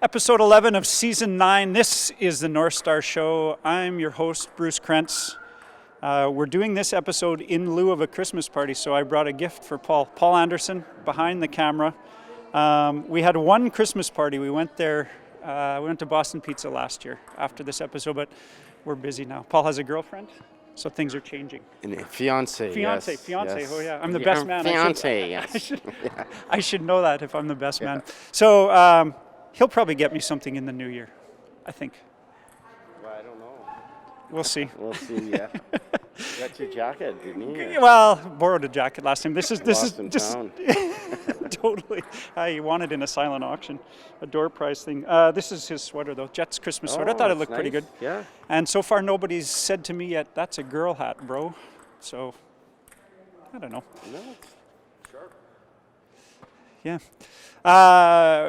Episode 11 of Season 9. This is the Northstars show. I'm your host, Bruce Krentz. We're doing this episode in lieu of a Christmas party, so I brought a gift for Paul. Paul Anderson, behind the camera. We had one Christmas party. We went there, we went to Boston Pizza last year after this episode, but we're busy now. Paul has a girlfriend, so things are changing. Fiance, Fiance, yes. oh yeah, I'm the best man. Fiance, yes. I should know that if I'm the best man. So he'll probably get me something in the new year, I think. Well, I don't know. We'll see. We'll see, yeah. Got your jacket, didn't you? Well, borrowed a jacket last time. This is just totally. I won it in a silent auction, a door prize thing. This is his sweater though, Jet's Christmas sweater. I thought it looked pretty good. Yeah. And so far nobody's said to me yet, "That's a girl hat, bro." So I don't know. No, sharp. Yeah.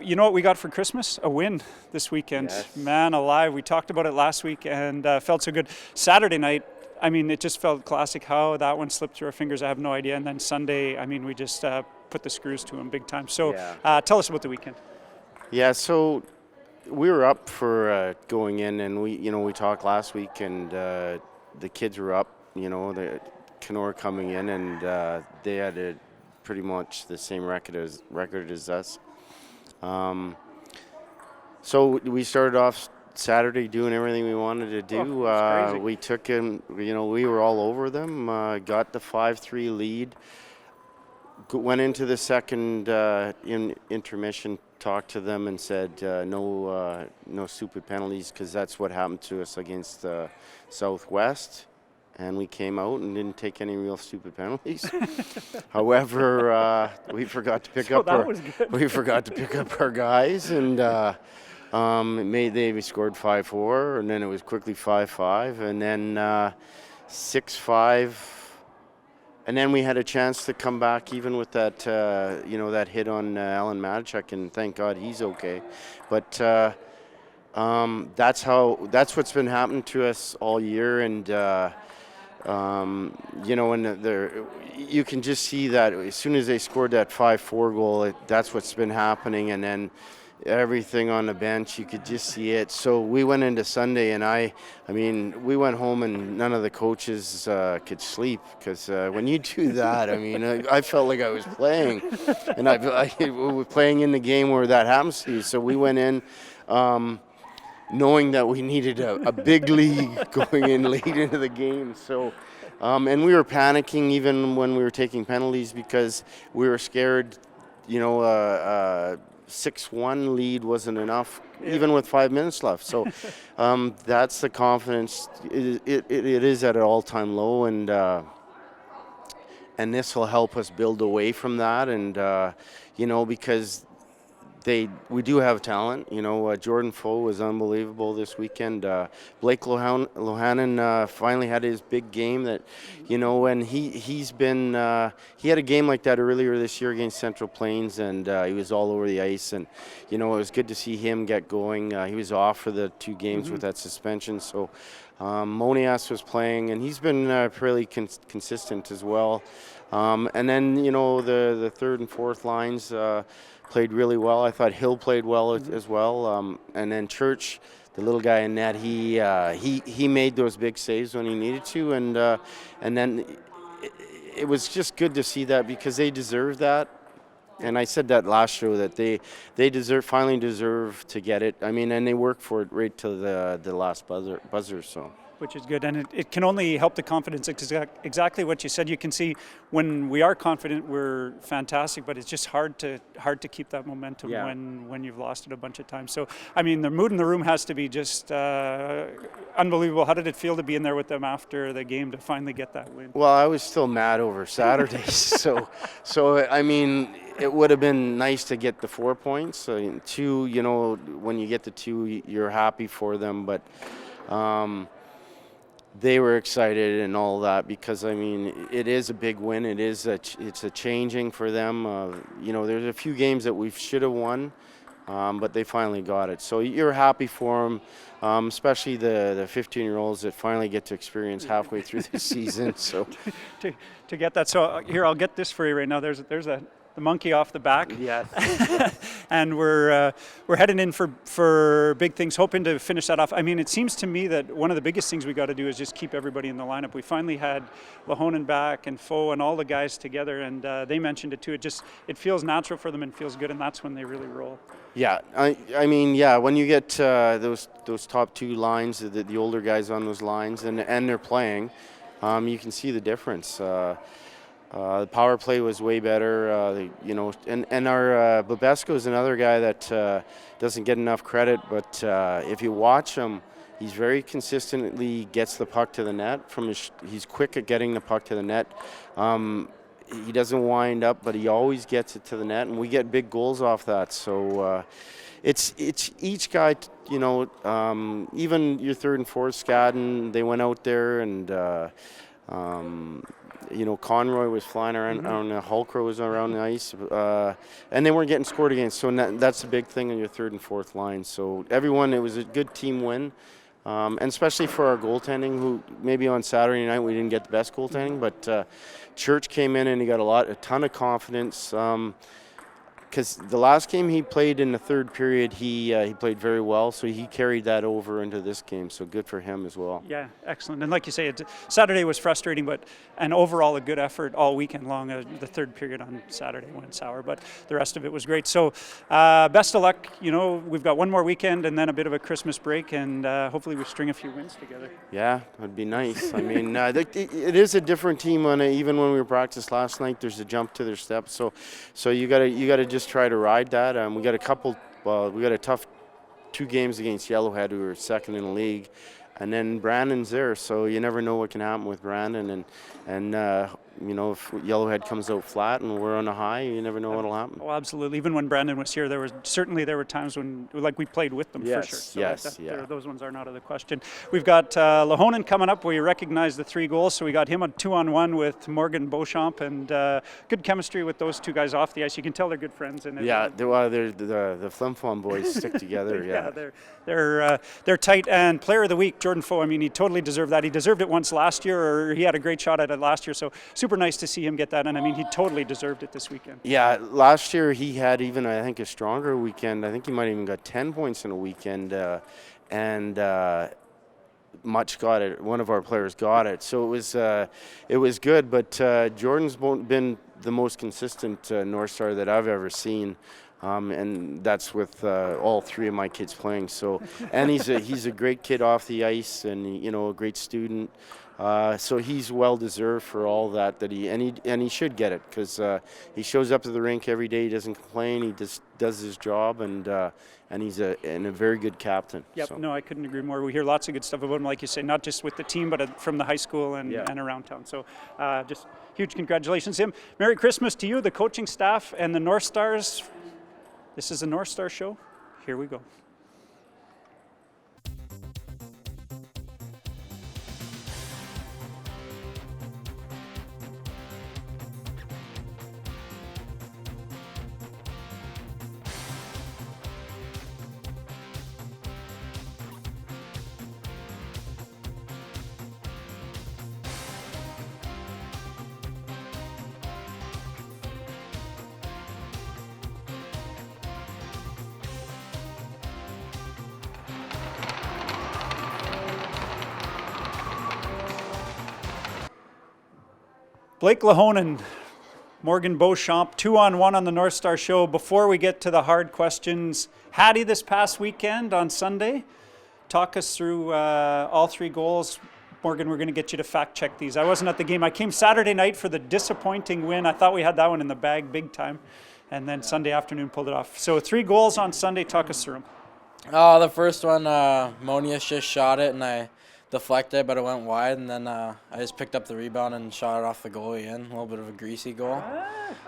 You know what we got for Christmas? A win this weekend. Yes. Man alive. We talked about it last week and felt so good. Saturday night, I mean, it just felt classic. How that one slipped through our fingers, I have no idea. And then Sunday, I mean, we just put the screws to him big time. So tell us about the weekend. Yeah, so we were up for going in, and we talked last week, and the kids were up, the Kenora coming in, and they had pretty much the same record as us. So we started off Saturday doing everything we wanted to do. We took him, we were all over them, got the 5-3 lead, went into the second intermission, talked to them and said no stupid penalties, because that's what happened to us against Southwest. And we came out and didn't take any real stupid penalties. However, we forgot to pick up our guys, and they scored 5-4, and then it was quickly 5-5, and then 6-5, and then we had a chance to come back even with that that hit on Alan Matichuk, and thank God he's okay. But that's what's been happening to us all year, and you can just see that as soon as they scored that 5-4 goal, that's what's been happening, and then everything on the bench, you could just see it. So we went into Sunday, and I mean, we went home and none of the coaches could sleep, because when you do that, I mean, I felt like I was playing, and I was playing in the game where that happens to you. So we went in knowing that we needed a big lead going in late into the game. So, and we were panicking even when we were taking penalties, because we were scared, 6-1 lead wasn't enough, even with 5 minutes left. So that's the confidence. It is at an all-time low, and this will help us build away from that, and because we do have talent. Jordon Pfoh was unbelievable this weekend. Blake Lahonen finally had his big game. That, and he had a game like that earlier this year against Central Plains, and he was all over the ice. And it was good to see him get going. He was off for the 2 games with that suspension. So Monias was playing, and he's been pretty consistent as well. And then the third and fourth lines played really well. I thought Hill played well as well. And then Church, the little guy in net, he made those big saves when he needed to. And then it was just good to see that, because they deserve that. And I said that last show, that they finally deserve to get it. I mean, and they work for it right to the last buzzer. So. Which is good, and it can only help the confidence. Exactly what you said. You can see when we are confident, we're fantastic, but it's just hard to keep that momentum when you've lost it a bunch of times. So, I mean, the mood in the room has to be just unbelievable. How did it feel to be in there with them after the game to finally get that win? Well, I was still mad over Saturday, so I mean, it would have been nice to get the 4 points. 2, when you get the 2, you're happy for them, but. They were excited and all that, because I mean, it is a big win. It's a changing for them. There's a few games that we should have won, but they finally got it. So you're happy for them, especially the 15-year-olds that finally get to experience halfway through the season. So to get that. So here, I'll get this for you right now. There's a the monkey off the back. Yes. And we're heading in for big things, hoping to finish that off. I mean, it seems to me that one of the biggest things we got to do is just keep everybody in the lineup. We finally had Lahonen back and Pfoh and all the guys together, and they mentioned it too. It feels natural for them and feels good, and that's when they really roll. Yeah, I mean, yeah, when you get those top two lines, the older guys on those lines, and they're playing, you can see the difference. The power play was way better, you know, and our Bobesco is another guy that doesn't get enough credit, but if you watch him, he's very consistently gets the puck to the net. He's quick at getting the puck to the net. He doesn't wind up, but he always gets it to the net, and we get big goals off that. So it's each guy, you know, even your third and fourth, Skadden, they went out there and. You know, Conroy was flying around, Hulkrow was around the ice, and they weren't getting scored against. So that's a big thing on your third and fourth line. So everyone, it was a good team win, and especially for our goaltending, who maybe on Saturday night we didn't get the best goaltending, but Church came in and he got a ton of confidence. Because the last game he played in the third period, he played very well, so he carried that over into this game. So good for him as well. Yeah, excellent. And like you say, Saturday was frustrating, but an overall a good effort all weekend long. The third period on Saturday went sour, but the rest of it was great. So best of luck. You know, we've got one more weekend and then a bit of a Christmas break, and hopefully we string a few wins together. Yeah, that'd be nice. I mean, it is a different team even when we were practiced last night. There's a jump to their step, so you gotta just try to ride that. We got a tough 2 games against Yellowhead, who are second in the league, and then Brandon's there, so you never know what can happen with Brandon, and you know, if Yellowhead comes out flat and we're on a high, you never know what'll happen. Oh, absolutely. Even when Brandon was here, there were times when we played with them, yes, for sure. So yes, yeah. Those ones are not out of the question. We've got Lahonen coming up. We recognize the 3 goals, so we got him on 2-on-1 with Morgan Beauchamp, and good chemistry with those 2 guys off the ice. You can tell they're good friends. And yeah, they're the Flim Flom boys stick together. Yeah, they're tight. And Player of the Week, Jordon Pfoh. I mean, he totally deserved that. He deserved it once last year, or he had a great shot at it last year. So super nice to see him get that, and I mean, he totally deserved it this weekend. Yeah, last year he had even, I think, a stronger weekend. I think he might have even got 10 points in a weekend, and Much got it. One of our players got it, so it was good. But Jordan's been the most consistent North Star that I've ever seen. And that's with all 3 of my kids playing. So, and he's a great kid off the ice, and you know, a great student. So he's well deserved for all that he should get it, because he shows up to the rink every day. He doesn't complain. He just does his job, and he's a very good captain. Yep. So. No, I couldn't agree more. We hear lots of good stuff about him, like you say, not just with the team, but from the high school and around town. So just huge congratulations to him. Merry Christmas to you, the coaching staff, and the Northstars. This is a North Star show. Here we go. Blake Lahonen Morgan Beauchamp, 2-on-1 on the North Star Show. Before we get to the hard questions, Hattie this past weekend on Sunday, talk us through all 3 goals. Morgan, we're going to get you to fact check these. I wasn't at the game. I came Saturday night for the disappointing win. I thought we had that one in the bag big time, and then Sunday afternoon pulled it off. So 3 goals on Sunday. Talk us through them. The first one, Monius just shot it, and I deflected, but it went wide, and then I just picked up the rebound and shot it off the goalie in. A little bit of a greasy goal.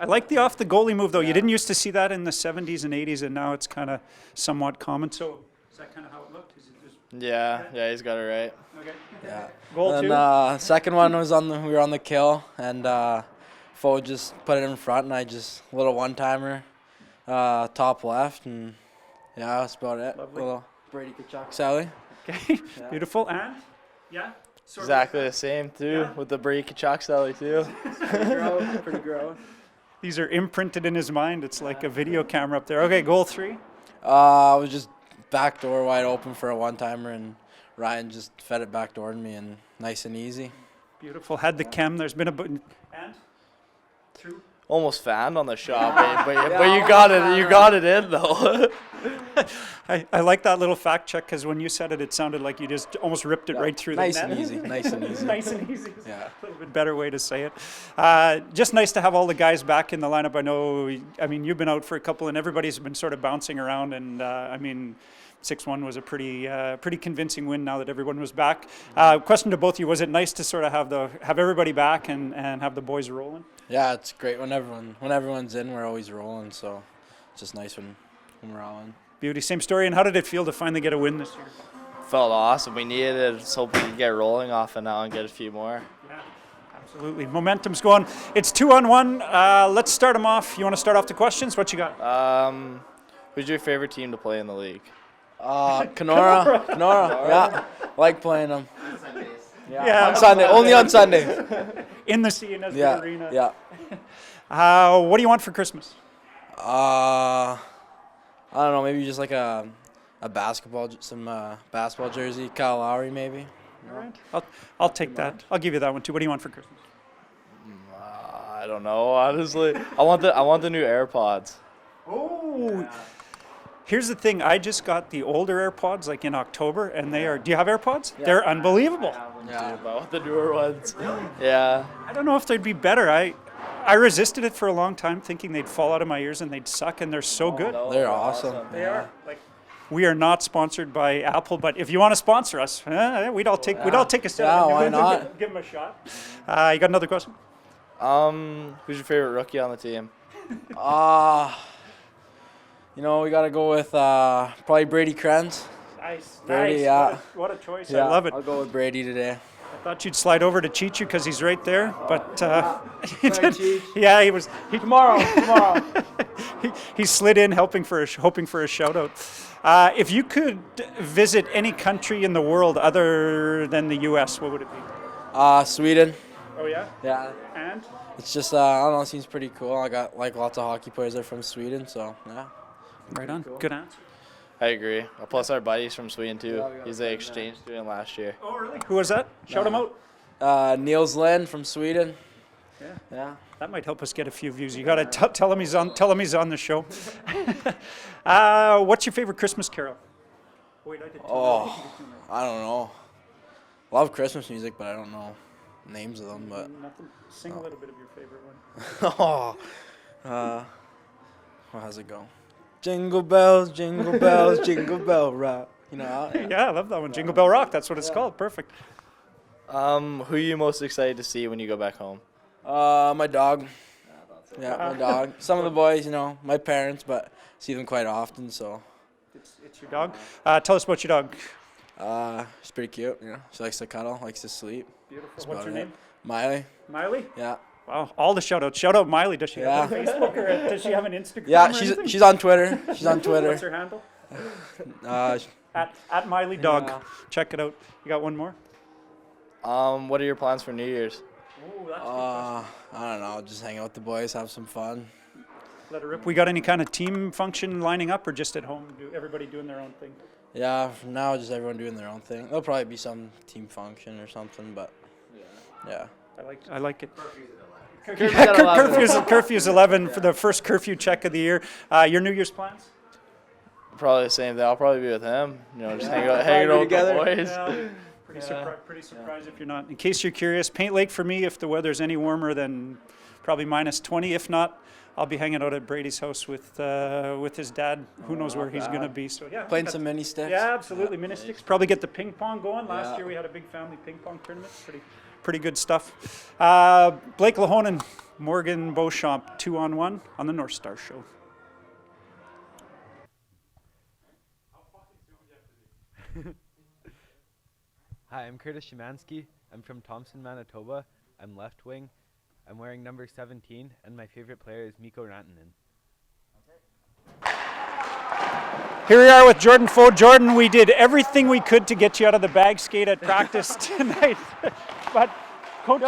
I like the off the goalie move, though. Yeah. You didn't used to see that in the 70s and 80s, and now it's kind of somewhat common. So is that kind of how it looked? Is it just Yeah, he's got it right. Okay. Yeah. Goal and 2? Second one was we were on the kill, and Pfoh just put it in front, and I just a little one-timer, top left, and yeah, that's about it. Lovely. Little Brady Kachuk Sally. Okay, yeah. Beautiful. And yeah, Exactly the same too, with the Brady Kachuk Sally too. Pretty gross. These are imprinted in his mind. It's like a video camera up there. Okay, goal 3. I was just back door wide open for a one-timer, and Ryan just fed it back door to me, and nice and easy. Beautiful. Had the chem. There's been a and through. Almost fanned on the shot, but you got it. You got it in though. I like that little fact check because when you said it, it sounded like you just almost ripped it right through the net. Nice and easy. Nice and easy. Nice and easy. Yeah. A little bit better way to say it. Just nice to have all the guys back in the lineup. I mean, you've been out for a couple, and everybody's been sort of bouncing around. And I mean, 6-1 was a pretty convincing win now that everyone was back. Question to both of you: was it nice to sort of have everybody back and have the boys rolling? Yeah, it's great when everyone's in. We're always rolling, so it's just nice when we're all in. Beauty. Same story. And how did it feel to finally get a win this year? Felt awesome. We needed it. Just hoping we could get rolling off it now and get a few more. Yeah, absolutely. Momentum's going. It's 2-on-1. Let's start them off. You want to start off the questions? What you got? Who's your favorite team to play in the league? Kenora. Yeah, like playing them. Yeah. On Sunday, only on Sundays. In the CNS Arena. Yeah. What do you want for Christmas? I don't know. Maybe just like some basketball jersey. Kyle Lowry, maybe. All right. I'll take that. I'll give you that one too. What do you want for Christmas? I don't know. Honestly, I want the new AirPods. Oh. Yeah. Here's the thing. I just got the older AirPods like in October, and they are. Do you have AirPods? Yeah. They're unbelievable. Yeah, but I want the newer ones. Yeah. I don't know if they'd be better. I resisted it for a long time, thinking they'd fall out of my ears and they'd suck, and they're so good. No, they're awesome. They are. Like, we are not sponsored by Apple, but if you want to sponsor us, we'd all take a step. Yeah, why not? Give them a shot. You got another question? Who's your favorite rookie on the team? We got to go with probably Brady Krentz. Nice. Brady, yeah. What a choice. Yeah, I love it. I'll go with Brady today. I thought you'd slide over to Cheech because he's right there, but he Sorry, did. Cheech. Yeah, he was. Tomorrow. He slid in, hoping for a shout out. If you could visit any country in the world other than the U.S., what would it be? Sweden. Oh yeah. Yeah. And it's just I don't know. It seems pretty cool. I got like lots of hockey players that are from Sweden, so yeah. Right on. Cool. Good answer. I agree. Plus, our buddy's from Sweden too. He's an exchange student last year. Oh really? Who was that? Shout him out. Niels Lind from Sweden. Yeah. That might help us get a few views. You got to tell him he's on the show. What's your favorite Christmas carol? Wait, I did two. I don't know. Love Christmas music, but I don't know names of them. But nothing. Sing a little bit of your favorite one. How's it go? Jingle bells, jingle bell rock. Yeah, I love that one. Jingle Bell Rock. That's what it's called. Perfect. Who are you most excited to see when you go back home? My dog. Yeah, my dog. Some of the boys, my parents, but see them quite often, so. It's your dog. Tell us about your dog. She's pretty cute, She likes to cuddle, likes to sleep. Beautiful. What's her name? Miley. Miley? Yeah. Wow, all the shout-outs. Shout out Miley. Does she have a Facebook or does she have an Instagram? Yeah, she's on Twitter. She's on Twitter. What's her handle? At Miley Dog. Yeah. Check it out. You got one more? What are your plans for New Year's? Oh, that's I don't know. Just hang out with the boys, have some fun. Let her rip. We got any kind of team function lining up, or just at home? Everybody doing their own thing? Yeah, for now, just everyone doing their own thing. There'll probably be some team function or something, but yeah. I like it. Curfew's 11 for the first curfew check of the year. Your New Year's plans? Probably the same thing. I'll probably be with him. Just hanging out with the boys. Yeah, pretty surprised if you're not. In case you're curious, Paint Lake for me, if the weather's any warmer than probably minus 20. If not, I'll be hanging out at Brady's house with his dad. Who knows where he's going to be. So yeah, playing some mini sticks. Yeah, absolutely, mini sticks. Probably get the ping pong going. Last year we had a big family ping pong tournament. Pretty good stuff. Blake Lahonen Morgan Beauchamp, 2-on-1 on the Northstars show. Hi, I'm Curtis Szymanski. I'm from Thompson, Manitoba. I'm left wing. I'm wearing number 17, and my favorite player is Mikko Rantanen. Here we are with Jordon Pfoh. Jordan, we did everything we could to get you out of the bag skate at practice tonight, but Coach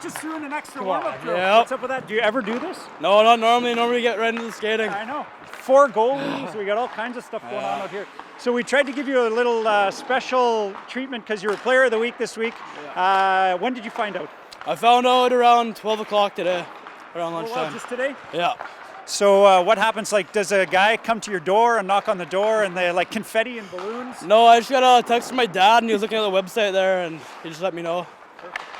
is threw in an extra warm-up drill. Yep. What's up with that? Do you ever do this? No, not normally. Normally get right into the skating. I know. 4 goalies. We got all kinds of stuff going on out here. So we tried to give you a little special treatment because you were Player of the Week this week. When did you find out? I found out around 12 o'clock today, around lunchtime. Oh, wow, just today? Yeah. So what happens? Like, does a guy come to your door and knock on the door and they like confetti and balloons? No, I just got a text from my dad, and he was looking at the website there, and he just let me know.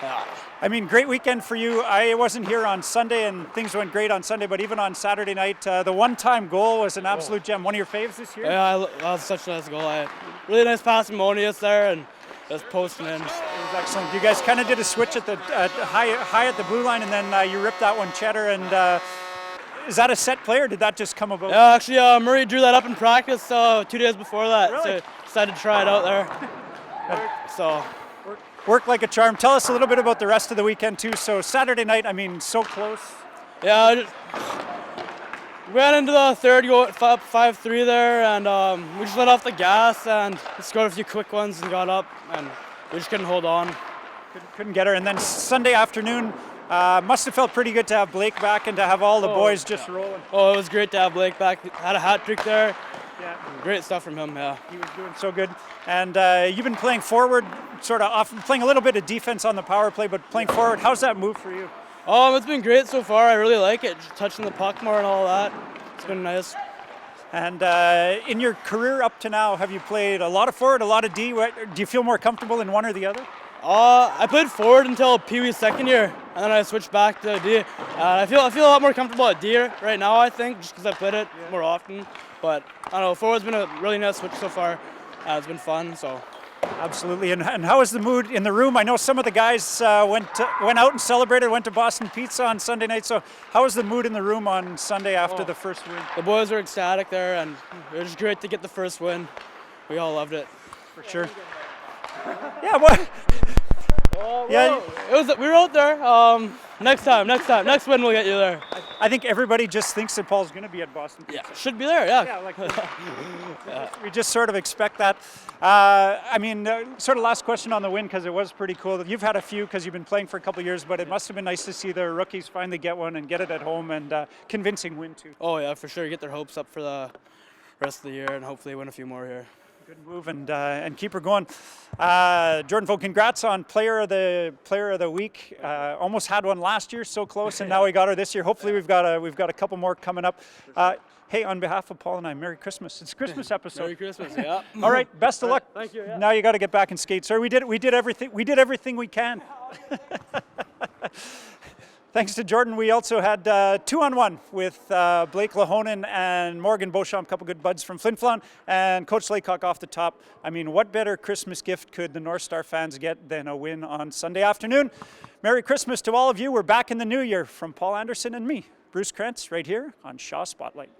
Yeah. I mean, great weekend for you. I wasn't here on Sunday, and things went great on Sunday, but even on Saturday night, the one-time goal was an absolute gem. One of your faves this year? Yeah, that was such a nice goal. Really nice pass from Monius there, and just posting in. It was excellent. You guys kind of did a switch at the high at the blue line, and then you ripped that one cheddar. And is that a set play, or did that just come about? Yeah, actually, Murray drew that up in practice 2 days before that, Really? so decided to try it out there. So. Worked like a charm. Tell us a little bit about the rest of the weekend too. So Saturday night, I mean, so close. Yeah, ran into the third goal at 5-3 there, and we just let off the gas and scored a few quick ones and got up, and we just couldn't hold on. Couldn't get her. And then Sunday afternoon, must have felt pretty good to have Blake back and to have all the boys just rolling. Oh, it was great to have Blake back. Had a hat trick there. Yeah. Great stuff from him, yeah. He was doing so good. And you've been playing forward, sort of often playing a little bit of defense on the power play, but playing forward, how's that move for you? It's been great so far. I really like it. Just touching the puck more and all that. It's been nice. And in your career up to now, have you played a lot of forward, a lot of D? Do you feel more comfortable in one or the other? I played forward until Pee Wee's second year, and then I switched back to D. I feel a lot more comfortable at D right now, I think, just because I played it more often. But I don't know, forward's been a really nice switch so far. It's been fun, so. Absolutely. And how is the mood in the room? I know some of the guys went out and celebrated, went to Boston Pizza on Sunday night. So how is the mood in the room on Sunday after the first win? The boys were ecstatic there, and it was great to get the first win. We all loved it. For sure. Yeah, what? Yeah, we were out there. Next win we'll get you there. I think everybody just thinks that Paul's going to be at Boston Pizza. Yeah, should be there, yeah. Yeah, like we just sort of expect that. I mean, sort of last question on the win, because it was pretty cool. You've had a few because you've been playing for a couple of years, but it must have been nice to see the rookies finally get one and get it at home, and convincing win too. Oh yeah, for sure. Get their hopes up for the rest of the year and hopefully win a few more here. Good move, and keep her going. Jordon Pfoh, congrats on Player of the Week. Almost had one last year, so close, and now we got her this year. Hopefully, we've got a couple more coming up. Hey, on behalf of Paul and I, Merry Christmas. It's a Christmas episode. Merry Christmas, yeah. All right, best of luck. Thank you. Yeah. Now you got to get back and skate. Sorry, we did everything we can. Thanks to Jordan, we also had 2-on-1 with Blake Lahonen and Morgan Beauchamp, a couple good buds from Flin Flon, and Coach Laycock off the top. I mean, what better Christmas gift could the North Star fans get than a win on Sunday afternoon? Merry Christmas to all of you. We're back in the new year. From Paul Anderson and me, Bruce Krentz, right here on Shaw Spotlight.